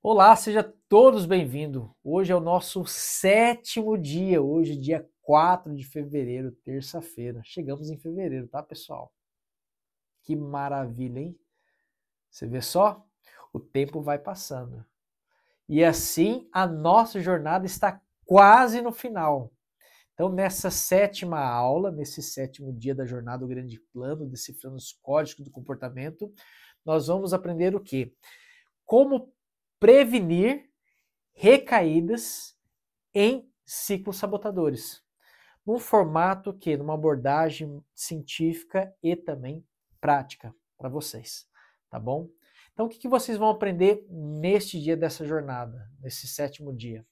Olá, seja todos bem-vindos. Hoje é o nosso sétimo dia, hoje dia 4 de fevereiro, terça-feira. Chegamos em fevereiro, tá, pessoal? Que maravilha, hein? Você vê só? O tempo vai passando. E assim a nossa jornada está quase no final. Então, nessa sétima aula, nesse sétimo dia da jornada do Grande Plano, decifrando os códigos do comportamento, nós vamos aprender o quê? Como prevenir recaídas em ciclos sabotadores, num formato que, numa abordagem científica e também prática para vocês, tá bom? Então, o que vocês vão aprender neste dia dessa jornada, nesse sétimo dia?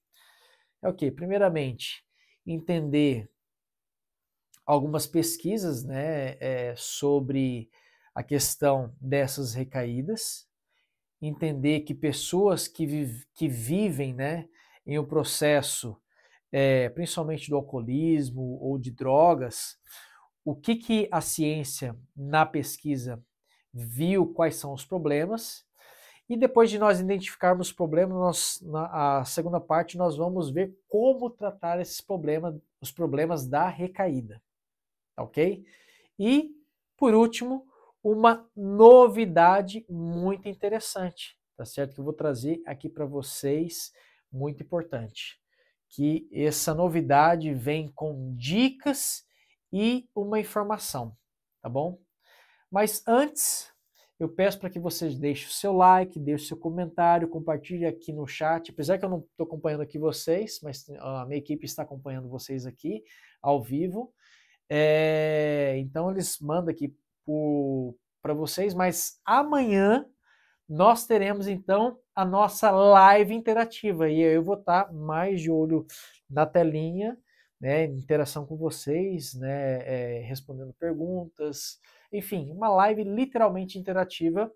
É o quê? Primeiramente, entender algumas pesquisas, né, sobre a questão dessas recaídas, entender que pessoas que vivem, né, em um processo principalmente do alcoolismo ou de drogas, o que a ciência na pesquisa viu, quais são os problemas, e depois de nós identificarmos os problemas, a segunda parte nós vamos ver como tratar esses problemas, os problemas da recaída, tá ok? E, por último, uma novidade muito interessante, tá certo? Que eu vou trazer aqui para vocês, muito importante. Que essa novidade vem com dicas e uma informação, tá bom? Mas antes, eu peço para que vocês deixem o seu like, deixem o seu comentário, compartilhe aqui no chat. Apesar que eu não estou acompanhando aqui vocês, mas a minha equipe está acompanhando vocês aqui ao vivo. Então eles mandam aqui para vocês, mas amanhã nós teremos então a nossa live interativa e eu vou estar mais de olho na telinha, né, interação com vocês, né, respondendo perguntas, enfim, uma live literalmente interativa.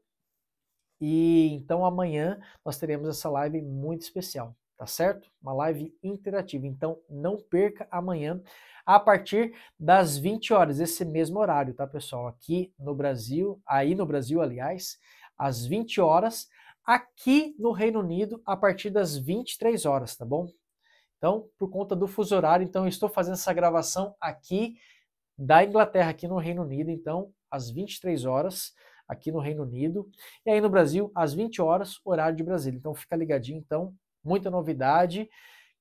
E então amanhã nós teremos essa live muito especial, tá certo? Uma live interativa. Então não perca amanhã a partir das 20 horas, esse mesmo horário, tá, pessoal? Aqui no Brasil, aí no Brasil, aliás, às 20 horas, aqui no Reino Unido a partir das 23 horas, tá bom? Então, por conta do fuso horário, então eu estou fazendo essa gravação aqui da Inglaterra, aqui no Reino Unido, então, às 23 horas, aqui no Reino Unido, e aí no Brasil, às 20 horas, horário de Brasília. Então, fica ligadinho, então, muita novidade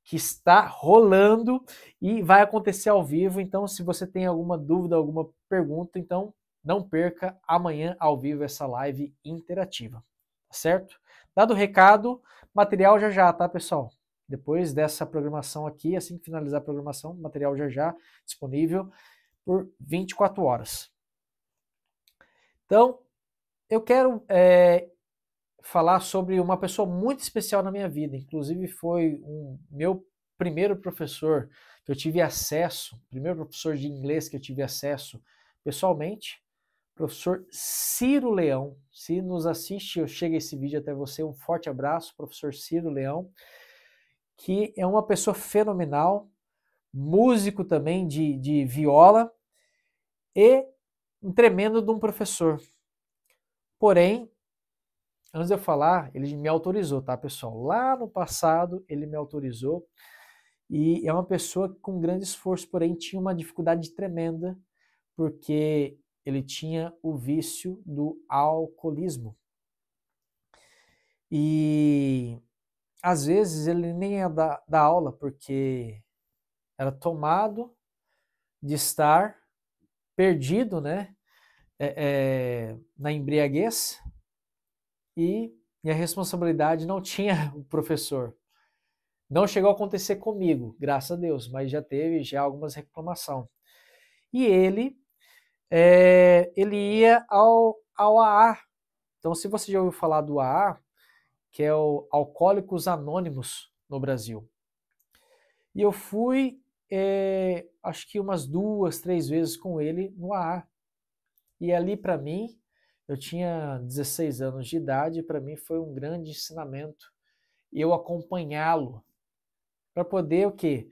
que está rolando e vai acontecer ao vivo. Então, se você tem alguma dúvida, alguma pergunta, então, não perca amanhã ao vivo essa live interativa, tá certo? Dado o recado, material já já, tá, pessoal? Depois dessa programação aqui, assim que finalizar a programação, material já já disponível por 24 horas. Então, eu quero falar sobre uma pessoa muito especial na minha vida. Inclusive, foi meu primeiro professor que eu tive acesso, primeiro professor de inglês que eu tive acesso pessoalmente, professor Ciro Leão. Se nos assiste, eu chego esse vídeo até você. Um forte abraço, professor Ciro Leão, que é uma pessoa fenomenal, músico também de viola e um tremendo de um professor. Porém, antes de eu falar, ele me autorizou, tá, pessoal? Lá no passado, ele me autorizou e é uma pessoa com grande esforço, porém tinha uma dificuldade tremenda, porque ele tinha o vício do alcoolismo. E às vezes ele nem ia dar aula, porque era tomado de estar perdido, né, na embriaguez, e a responsabilidade não tinha o professor. Não chegou a acontecer comigo, graças a Deus, mas já teve já algumas reclamações. E ele ia ao AA. Então, se você já ouviu falar do AA, que é o Alcoólicos Anônimos no Brasil. E eu fui, acho que umas 2, 3 vezes com ele no AA. E ali, para mim, eu tinha 16 anos de idade, e para mim foi um grande ensinamento eu acompanhá-lo para poder o quê?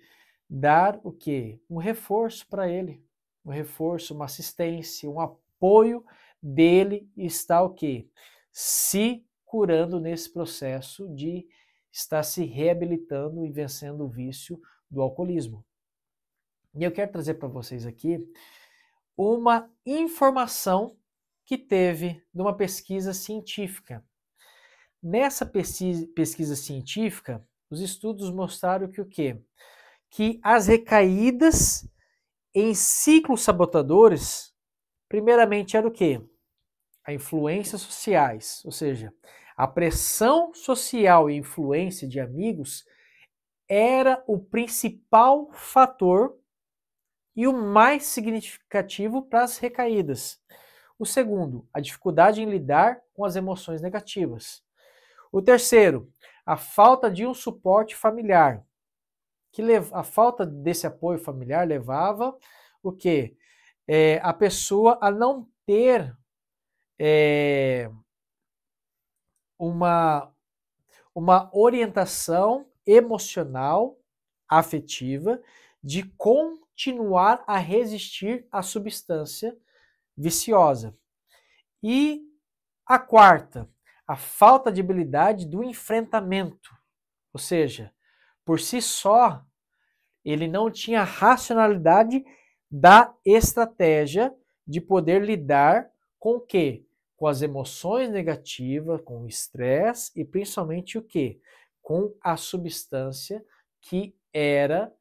Dar o quê? Um reforço para ele, um reforço, uma assistência, um apoio dele está o quê? Se curando nesse processo de estar se reabilitando e vencendo o vício do alcoolismo. E eu quero trazer para vocês aqui uma informação que teve de uma pesquisa científica. Nessa pesquisa científica, os estudos mostraram que o quê? Que as recaídas em ciclos sabotadores, primeiramente era o quê? A influências sociais, ou seja, a pressão social e influência de amigos era o principal fator e o mais significativo para as recaídas. O segundo, a dificuldade em lidar com as emoções negativas. O terceiro, a falta de um suporte familiar. A falta desse apoio familiar levava o quê? A pessoa a não ter uma orientação emocional, afetiva, de continuar a resistir à substância viciosa. E a quarta, a falta de habilidade do enfrentamento, ou seja, por si só, ele não tinha racionalidade da estratégia de poder lidar com o quê? Com as emoções negativas, com o estresse e principalmente o quê? Com a substância que era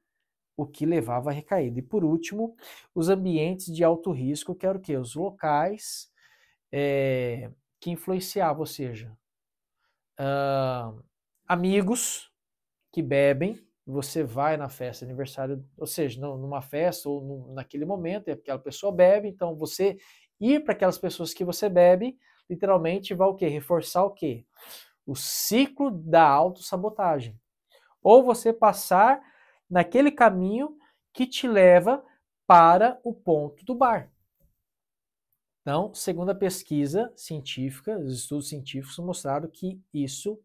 o que levava à recaída. E por último, os ambientes de alto risco, que eram o quê? Os locais que influenciavam, ou seja, amigos que bebem, você vai na festa de aniversário, ou seja, numa festa ou naquele momento, e aquela pessoa bebe, então você ir para aquelas pessoas que você bebe, literalmente vai o quê? Reforçar o quê? O ciclo da autossabotagem. Ou você passar naquele caminho que te leva para o ponto do bar. Então, segundo a pesquisa científica, os estudos científicos mostraram que isso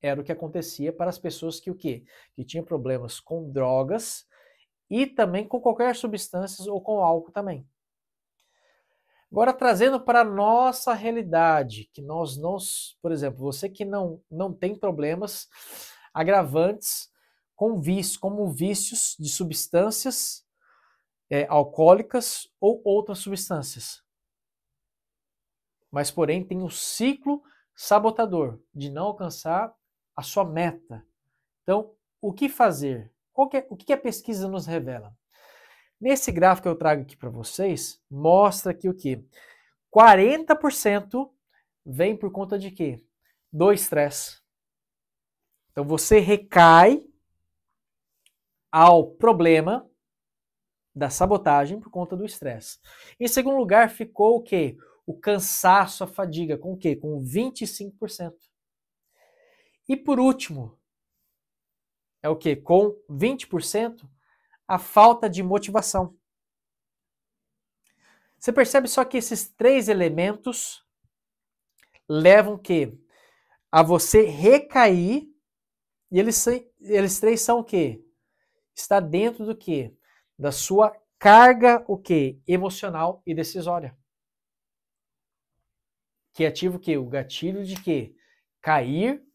era o que acontecia para as pessoas que o quê? Que tinham problemas com drogas e também com qualquer substância ou com álcool também. Agora, trazendo para a nossa realidade, que nós não, por exemplo, você que não tem problemas agravantes com vícios, como vícios de substâncias alcoólicas ou outras substâncias. Mas, porém, tem um ciclo sabotador de não alcançar a sua meta. Então, o que fazer? O que a pesquisa nos revela? Nesse gráfico que eu trago aqui para vocês, mostra que o quê? 40% vem por conta de quê? Do estresse. Então, você recai ao problema da sabotagem por conta do estresse. Em segundo lugar, ficou o quê? O cansaço, a fadiga, com o quê? Com 25%. E por último, é o quê? Com 20%, a falta de motivação. Você percebe só que esses três elementos levam o quê? A você recair, e eles três são o quê? Está dentro do quê? Da sua carga, o quê? Emocional e decisória. Que ativa o quê? O gatilho de quê? Cair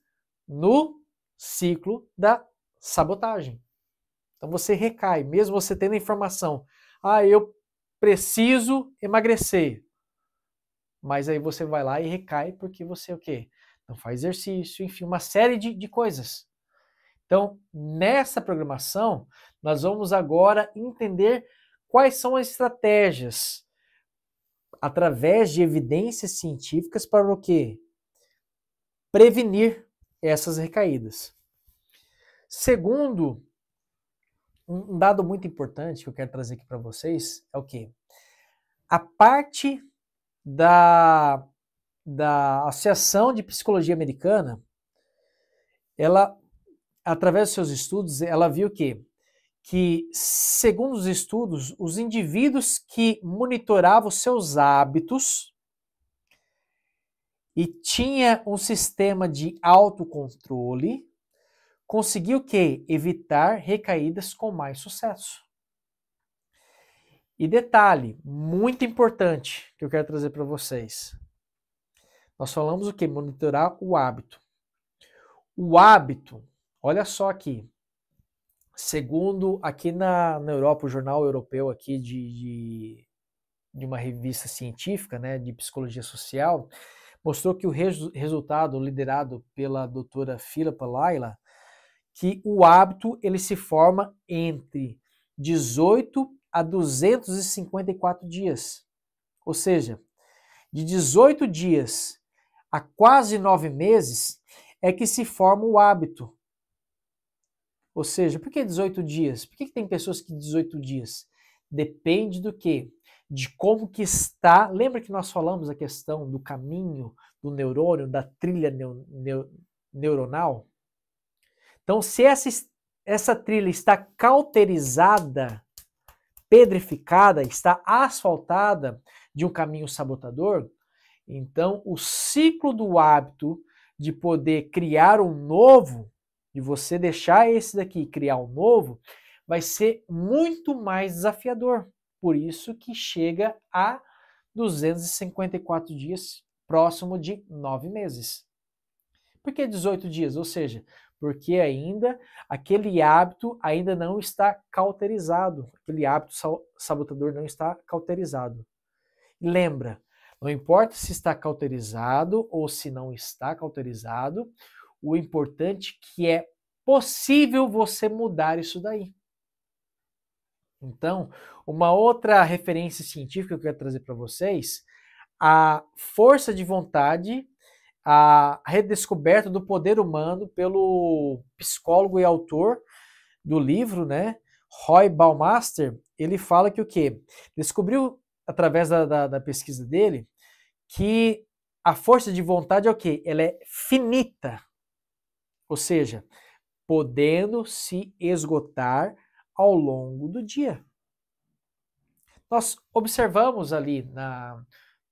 no ciclo da sabotagem. Então você recai, mesmo você tendo a informação, eu preciso emagrecer. Mas aí você vai lá e recai porque você o quê? Não faz exercício, enfim, uma série de coisas. Então, nessa programação, nós vamos agora entender quais são as estratégias através de evidências científicas para o quê? Prevenir essas recaídas. Segundo, um dado muito importante que eu quero trazer aqui para vocês é o quê? A parte da Associação de Psicologia Americana, ela, através dos seus estudos, ela viu que, segundo os estudos, os indivíduos que monitoravam os seus hábitos e tinha um sistema de autocontrole, conseguiu o quê? Evitar recaídas com mais sucesso. E detalhe muito importante que eu quero trazer para vocês. Nós falamos o quê? Monitorar o hábito. O hábito, olha só aqui, segundo aqui na Europa, o jornal europeu aqui de uma revista científica, né, de psicologia social, mostrou que o resultado liderado pela doutora Philippa Laila, que o hábito ele se forma entre 18 a 254 dias. Ou seja, de 18 dias a quase 9 meses é que se forma o hábito. Ou seja, por que 18 dias? Por que tem pessoas que 18 dias? Depende do quê? De como que está. Lembra que nós falamos a questão do caminho do neurônio, da trilha neuronal? Então, se essa trilha está cauterizada, pedrificada, está asfaltada de um caminho sabotador, então o ciclo do hábito de poder criar um novo, de você deixar esse daqui e criar um novo, vai ser muito mais desafiador. Por isso que chega a 254 dias, próximo de 9 meses. Por que 18 dias? Ou seja, porque ainda aquele hábito ainda não está cauterizado, aquele hábito sabotador não está cauterizado. Lembra, não importa se está cauterizado ou se não está cauterizado, o importante é que é possível você mudar isso daí. Então, uma outra referência científica que eu quero trazer para vocês, a força de vontade, a redescoberta do poder humano pelo psicólogo e autor do livro, né, Roy Baumeister. Ele fala que o quê? Descobriu, através da pesquisa dele, que a força de vontade é o quê? Ela é finita, ou seja, podendo se esgotar ao longo do dia. Nós observamos ali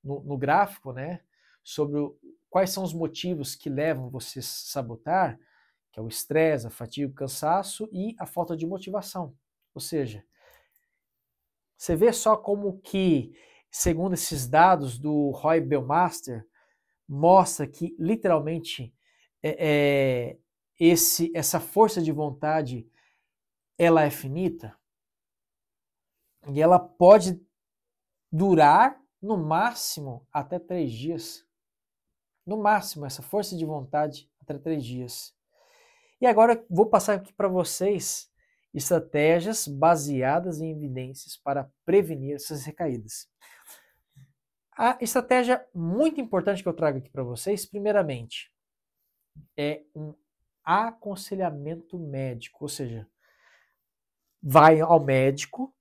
no gráfico, né, sobre quais são os motivos que levam você a sabotar, que é o estresse, a fadiga, o cansaço e a falta de motivação. Ou seja, você vê só como que, segundo esses dados do Roy Baumeister, mostra que literalmente essa força de vontade ela é finita e ela pode durar no máximo até 3 dias. No máximo, essa força de vontade até 3 dias. E agora vou passar aqui para vocês estratégias baseadas em evidências para prevenir essas recaídas. A estratégia muito importante que eu trago aqui para vocês, primeiramente, é um aconselhamento médico, ou seja, vai ao médico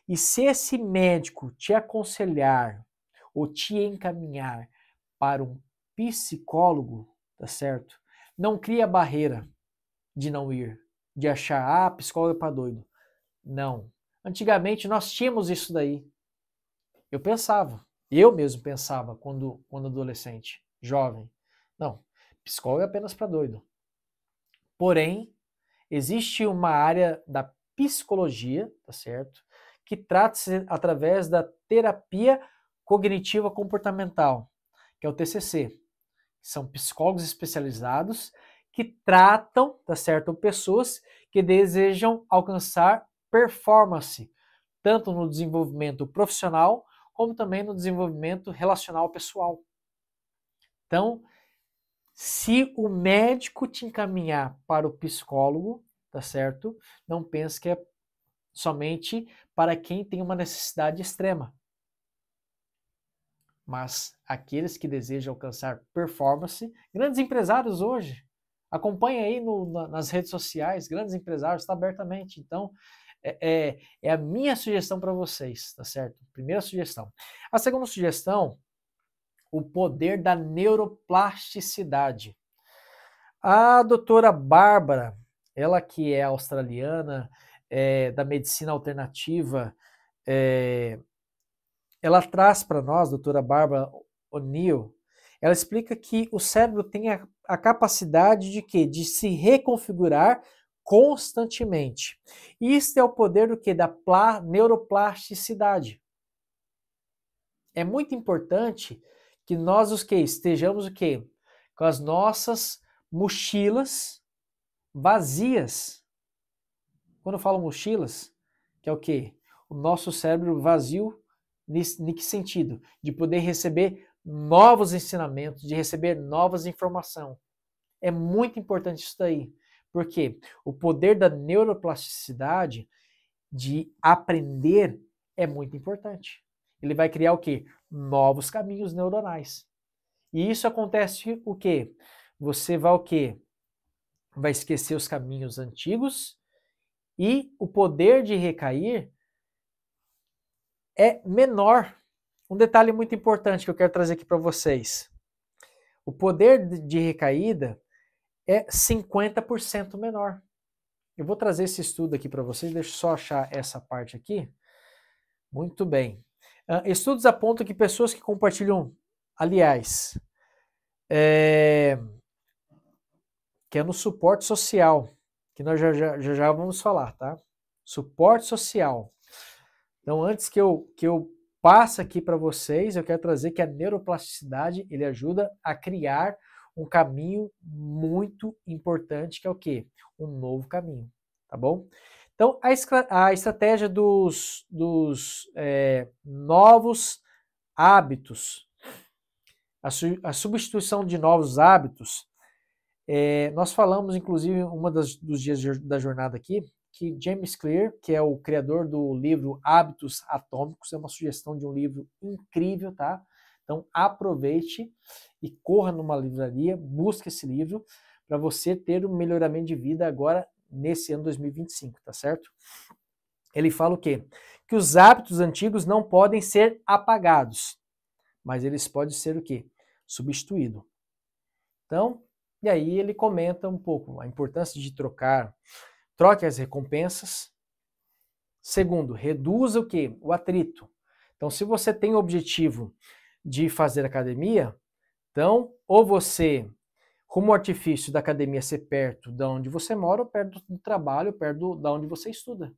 e se esse médico te aconselhar ou te encaminhar para um psicólogo, tá certo? Não cria barreira de não ir, de achar, psicólogo é para doido. Não. Antigamente nós tínhamos isso daí. Eu mesmo pensava quando adolescente, jovem. Não, psicólogo é apenas para doido. Porém, existe uma área da psicologia, tá certo? Que trata-se através da terapia cognitiva comportamental, que é o TCC. São psicólogos especializados que tratam, tá certo, pessoas que desejam alcançar performance, tanto no desenvolvimento profissional, como também no desenvolvimento relacional pessoal. Então, se o médico te encaminhar para o psicólogo, tá certo? Não pense que é somente para quem tem uma necessidade extrema. Mas aqueles que desejam alcançar performance, grandes empresários hoje, acompanha aí nas redes sociais, grandes empresários, está abertamente. Então, é a minha sugestão para vocês, tá certo? Primeira sugestão. A segunda sugestão, o poder da neuroplasticidade. A doutora Bárbara, ela que é australiana, da medicina alternativa, ela traz para nós, doutora Bárbara O'Neill, ela explica que o cérebro tem a capacidade de quê? De se reconfigurar constantemente. Isso é o poder do quê? Da neuroplasticidade. É muito importante que nós os que estejamos o quê? Com as nossas mochilas vazias. Quando eu falo mochilas, que é o quê? O nosso cérebro vazio, em que sentido? De poder receber novos ensinamentos, de receber novas informações. É muito importante isso daí. Porque o poder da neuroplasticidade, de aprender, é muito importante. Ele vai criar o quê? Novos caminhos neuronais. E isso acontece o quê? Você vai o quê? Vai esquecer os caminhos antigos e o poder de recair é menor. Um detalhe muito importante que eu quero trazer aqui para vocês. O poder de recaída é 50% menor. Eu vou trazer esse estudo aqui para vocês, deixa eu só achar essa parte aqui. Muito bem. Estudos apontam que pessoas que compartilham, aliás, que é no suporte social, que nós já vamos falar, tá? Suporte social. Então, antes que eu passe aqui para vocês, eu quero trazer que a neuroplasticidade, ele ajuda a criar um caminho muito importante, que é o quê? Um novo caminho, tá bom? Então, a estratégia dos novos hábitos, a substituição de novos hábitos, nós falamos, inclusive, dos dias da jornada aqui, que James Clear, que é o criador do livro Hábitos Atômicos, é uma sugestão de um livro incrível, tá? Então, aproveite e corra numa livraria, busque esse livro para você ter um melhoramento de vida agora nesse ano 2025, tá certo? Ele fala o quê? Que os hábitos antigos não podem ser apagados, mas eles podem ser o quê? Substituídos. Então, e aí ele comenta um pouco a importância de troque as recompensas. Segundo, reduza o quê? O atrito. Então, se você tem o objetivo de fazer academia, então, ou você, como o artifício da academia ser perto de onde você mora, ou perto do trabalho, perto de onde você estuda.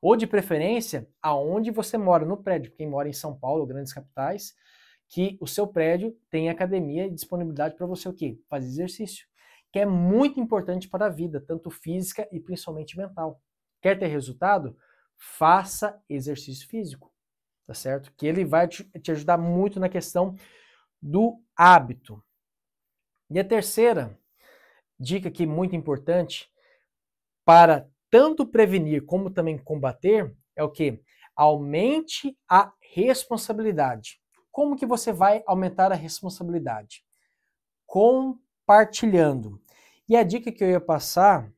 Ou, de preferência, aonde você mora, no prédio. Quem mora em São Paulo, grandes capitais, que o seu prédio tem academia e disponibilidade para você o quê? Fazer exercício. Que é muito importante para a vida, tanto física e principalmente mental. Quer ter resultado? Faça exercício físico, tá certo? Que ele vai te ajudar muito na questão do hábito. E a terceira dica aqui muito importante para tanto prevenir como também combater é o quê? Aumente a responsabilidade. Como que você vai aumentar a responsabilidade? Compartilhando. E a dica que eu ia passar,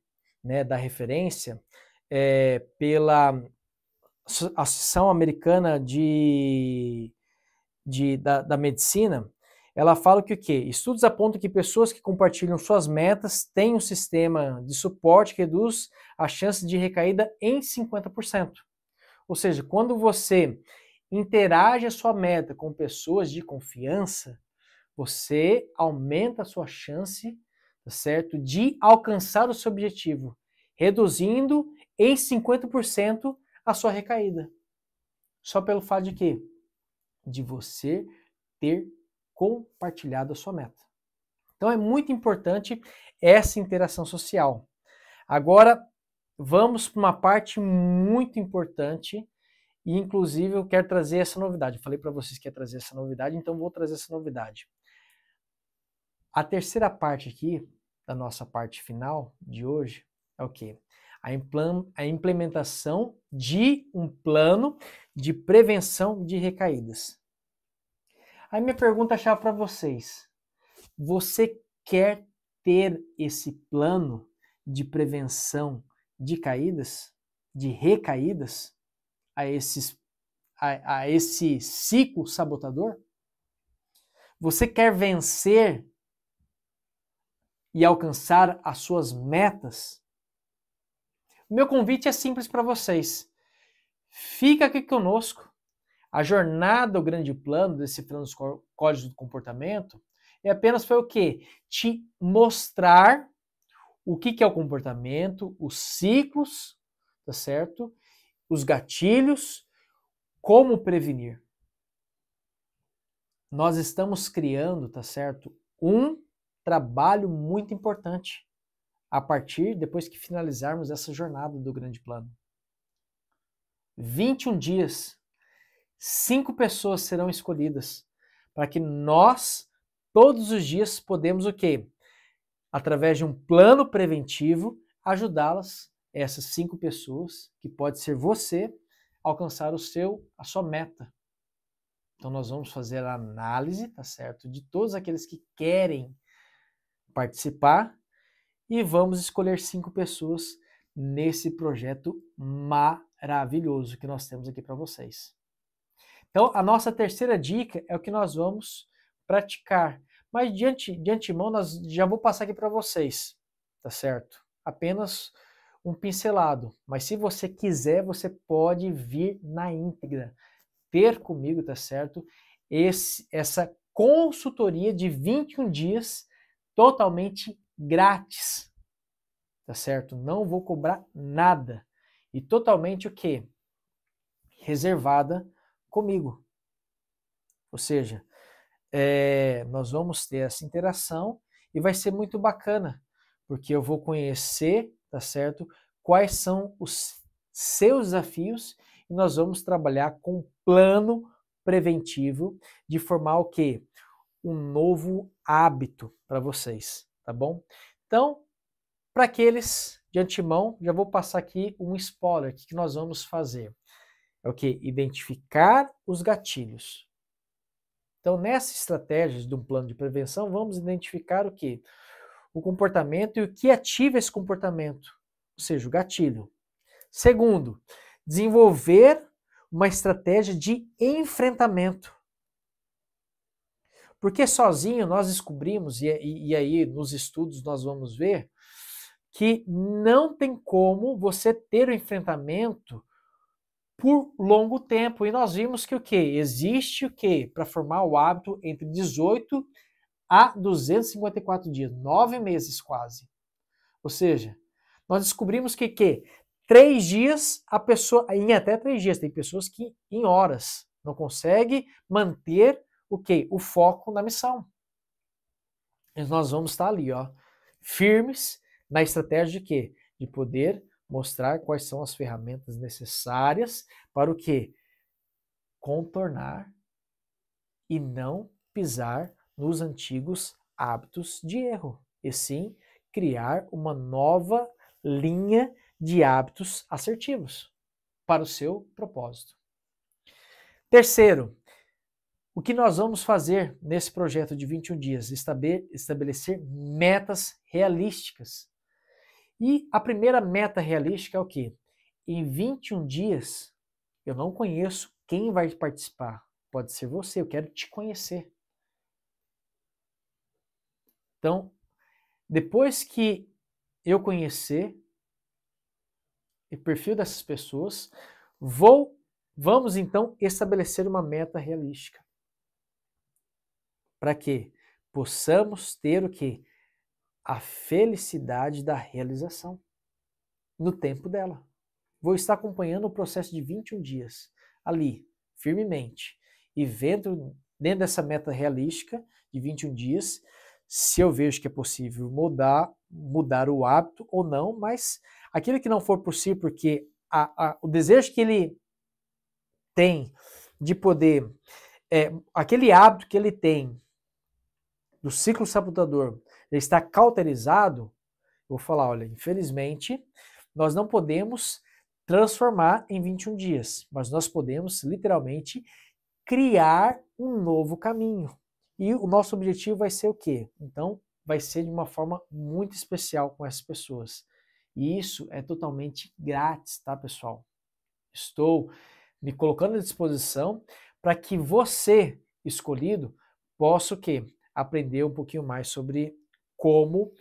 né, da referência, pela Associação Americana da Medicina, ela fala que o quê? Estudos apontam que pessoas que compartilham suas metas têm um sistema de suporte que reduz a chance de recaída em 50%. Ou seja, quando você interage a sua meta com pessoas de confiança, você aumenta a sua chance, tá certo, de alcançar o seu objetivo, reduzindo em 50% a sua recaída. Só pelo fato de quê? De você ter compartilhado a sua meta. Então é muito importante essa interação social. Agora, vamos para uma parte muito importante e, inclusive, eu quero trazer essa novidade. Eu falei para vocês que ia trazer essa novidade, então vou trazer essa novidade. A terceira parte aqui, da nossa parte final de hoje, é o quê? A implementação de um plano de prevenção de recaídas. Aí minha pergunta-chave para vocês. Você quer ter esse plano de prevenção de caídas, de recaídas, a esse ciclo sabotador? Você quer vencer e alcançar as suas metas? O meu convite é simples para vocês. Fica aqui conosco. A jornada, o grande plano, decifrando os códigos do comportamento, foi o quê? Te mostrar o que é o comportamento, os ciclos, tá certo? Os gatilhos, como prevenir. nós estamos criando, tá certo? Um trabalho muito importante depois que finalizarmos essa jornada do grande plano. 21 dias, 5 pessoas serão escolhidas para que nós, todos os dias, podemos o quê? Através de um plano preventivo, ajudá-las, essas 5 pessoas, que pode ser você, alcançar a sua meta. Então nós vamos fazer a análise, tá certo? De todos aqueles que querem participar e vamos escolher 5 pessoas nesse projeto maravilhoso que nós temos aqui para vocês. Então, a nossa terceira dica é o que nós vamos praticar. Mas de antemão, já vou passar aqui para vocês, tá certo? Apenas um pincelado. Mas se você quiser, você pode vir na íntegra, ter comigo, tá certo? Essa consultoria de 21 dias totalmente grátis, tá certo? Não vou cobrar nada. E totalmente o quê? Reservada comigo. Ou seja, nós vamos ter essa interação e vai ser muito bacana, porque eu vou conhecer, tá certo? Quais são os seus desafios e nós vamos trabalhar com um plano preventivo de formar o quê? Um novo hábito para vocês, tá bom? Então, para aqueles de antemão, já vou passar aqui um spoiler. O que nós vamos fazer? É o quê? Identificar os gatilhos. Então, nessas estratégias de um plano de prevenção, vamos identificar o quê? O comportamento e o que ativa esse comportamento, ou seja, o gatilho. Segundo, desenvolver uma estratégia de enfrentamento. Porque sozinho nós descobrimos, e aí nos estudos nós vamos ver, que não tem como você ter o enfrentamento por longo tempo. E nós vimos que o quê? Existe o quê? Para formar o hábito entre 18 a 254 dias, 9 meses quase. Ou seja, nós descobrimos que 3 dias a pessoa, em até 3 dias, tem pessoas que em horas não conseguem manter o quê? O foco na missão. E nós vamos estar ali, ó, firmes na estratégia de quê? De poder mostrar quais são as ferramentas necessárias para o quê? Contornar e não pisar nos antigos hábitos de erro, e sim criar uma nova linha de hábitos assertivos para o seu propósito. Terceiro, o que nós vamos fazer nesse projeto de 21 dias? Estabelecer metas realísticas. E a primeira meta realística é o quê? Em 21 dias, eu não conheço quem vai participar. Pode ser você, eu quero te conhecer. Então, depois que eu conhecer o perfil dessas pessoas, vamos então estabelecer uma meta realística. Para que possamos ter o quê? A felicidade da realização no tempo dela. Vou estar acompanhando o processo de 21 dias ali, firmemente, e dentro dessa meta realística de 21 dias, se eu vejo que é possível mudar o hábito ou não, mas aquilo que não for possível, porque o desejo que ele tem de poder, aquele hábito que ele tem do ciclo sabotador, ele está cauterizado, eu vou falar, olha, infelizmente, nós não podemos transformar em 21 dias, mas nós podemos literalmente criar um novo caminho. E o nosso objetivo vai ser o quê? Então, vai ser de uma forma muito especial com essas pessoas. E isso é totalmente grátis, tá, pessoal? Estou me colocando à disposição para que você, escolhido, possa o quê? Aprender um pouquinho mais sobre como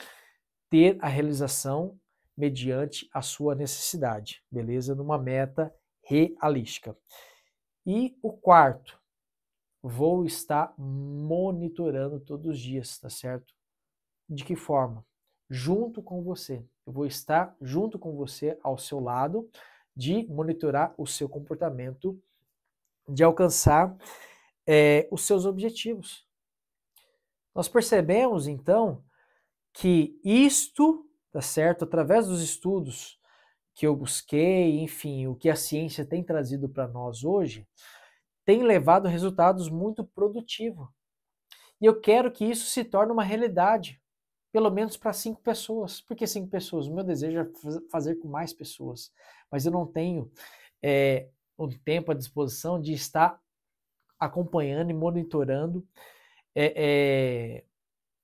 ter a realização mediante a sua necessidade, beleza? Numa meta realística. E o quarto, vou estar monitorando todos os dias, tá certo? De que forma? Junto com você. Eu vou estar junto com você, ao seu lado, de monitorar o seu comportamento, de alcançar os seus objetivos. Nós percebemos, então, que isto, tá certo, através dos estudos que eu busquei, enfim, o que a ciência tem trazido para nós hoje, tem levado resultados muito produtivos. E eu quero que isso se torne uma realidade, pelo menos para 5 pessoas. Por que 5 pessoas? O meu desejo é fazer com mais pessoas, mas eu não tenho um tempo à disposição de estar acompanhando e monitorando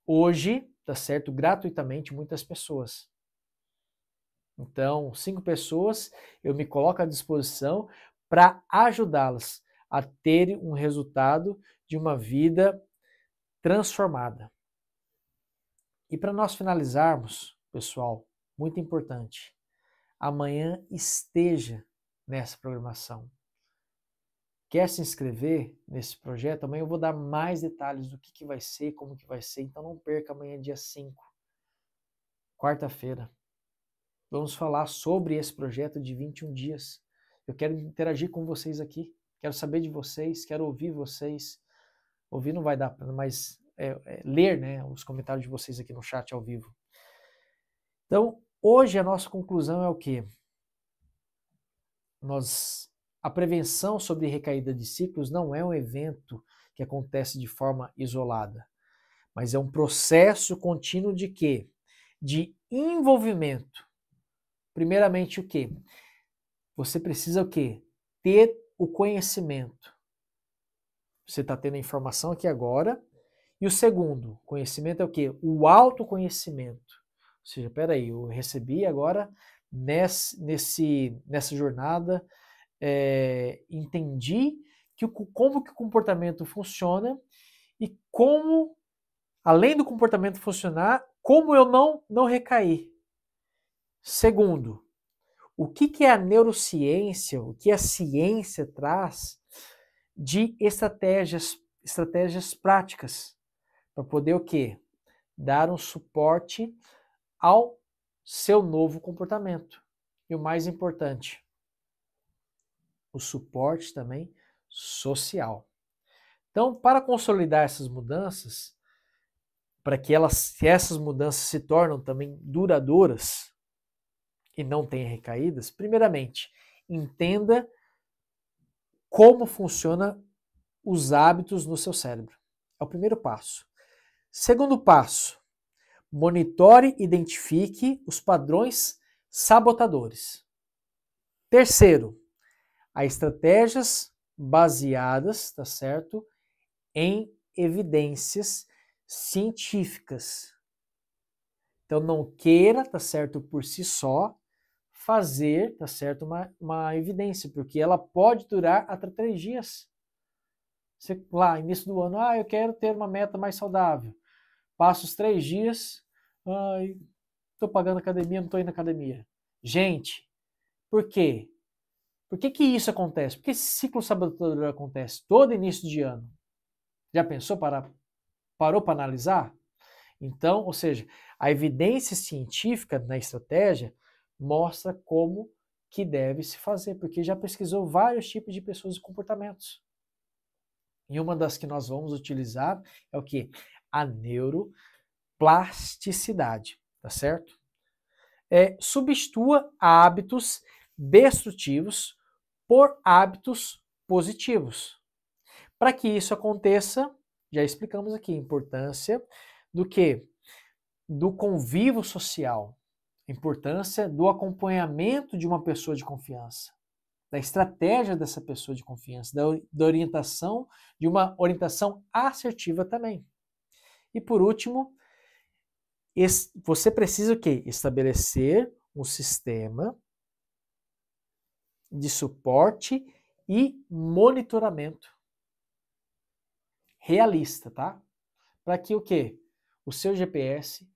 hoje, tá certo, gratuitamente muitas pessoas. Então, 5 pessoas, eu me coloco à disposição para ajudá-las a terem um resultado de uma vida transformada. E para nós finalizarmos, pessoal, muito importante, amanhã esteja nessa programação. Quer se inscrever nesse projeto? Amanhã eu vou dar mais detalhes do que vai ser, como que vai ser, então não perca amanhã, dia 5, quarta-feira. Vamos falar sobre esse projeto de 21 dias. Eu quero interagir com vocês aqui, quero saber de vocês, quero ouvir vocês. Ouvir não vai dar, mas ler, né, os comentários de vocês aqui no chat ao vivo. Então, hoje a nossa conclusão é o quê? A prevenção sobre recaída de ciclos não é um evento que acontece de forma isolada, mas é um processo contínuo de quê? De envolvimento. Primeiramente o quê? Você precisa o quê? Ter o conhecimento. Você está tendo a informação aqui agora. E o segundo, conhecimento é o quê? O autoconhecimento. Ou seja, peraí, eu recebi agora nessa jornada, entendi como que o comportamento funciona e como, além do comportamento funcionar, como eu não recair. Segundo, o que é a neurociência, o que a ciência traz de estratégias práticas para poder o quê? Dar um suporte ao seu novo comportamento. E o mais importante, o suporte também social. Então, para consolidar essas mudanças, para que essas mudanças se tornem também duradouras e não tenham recaídas, primeiramente, entenda como funcionam os hábitos no seu cérebro. É o primeiro passo. Segundo passo, monitore e identifique os padrões sabotadores. Terceiro, há estratégias baseadas, tá certo, em evidências científicas. Então não queira, tá certo, por si só, fazer, tá certo, uma evidência, porque ela pode durar até 3 dias. Você, lá, início do ano, eu quero ter uma meta mais saudável. Passa os 3 dias, estou pagando academia, não estou indo na academia. Gente, por quê? Por que isso acontece? Por que esse ciclo sabotador acontece todo início de ano? Já pensou, parou para analisar? Então, ou seja, a evidência científica na estratégia mostra como que deve se fazer, porque já pesquisou vários tipos de pessoas e comportamentos. E uma das que nós vamos utilizar é o quê? A neuroplasticidade, tá certo? Substitua hábitos destrutivos por hábitos positivos. Para que isso aconteça, já explicamos aqui a importância do quê? Do convívio social, a importância do acompanhamento de uma pessoa de confiança, da estratégia dessa pessoa de confiança, da orientação, de uma orientação assertiva também. E por último, você precisa o quê? Estabelecer um sistema de suporte e monitoramento realista, tá? Para que o quê? O seu GPS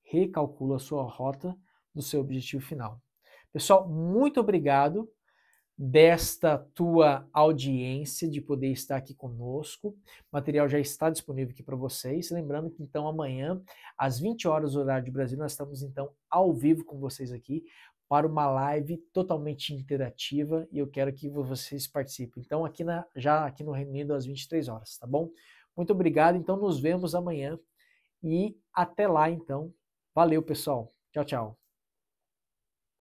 recalcula a sua rota do seu objetivo final. Pessoal, muito obrigado. desta tua audiência, de poder estar aqui conosco. O material já está disponível aqui para vocês. Lembrando que então amanhã, às 20 horas, horário de Brasília, nós estamos então ao vivo com vocês aqui para uma live totalmente interativa e eu quero que vocês participem. Então já aqui no Reino Unido às 23 horas, tá bom? Muito obrigado, então nos vemos amanhã e até lá então. Valeu, pessoal. Tchau, tchau.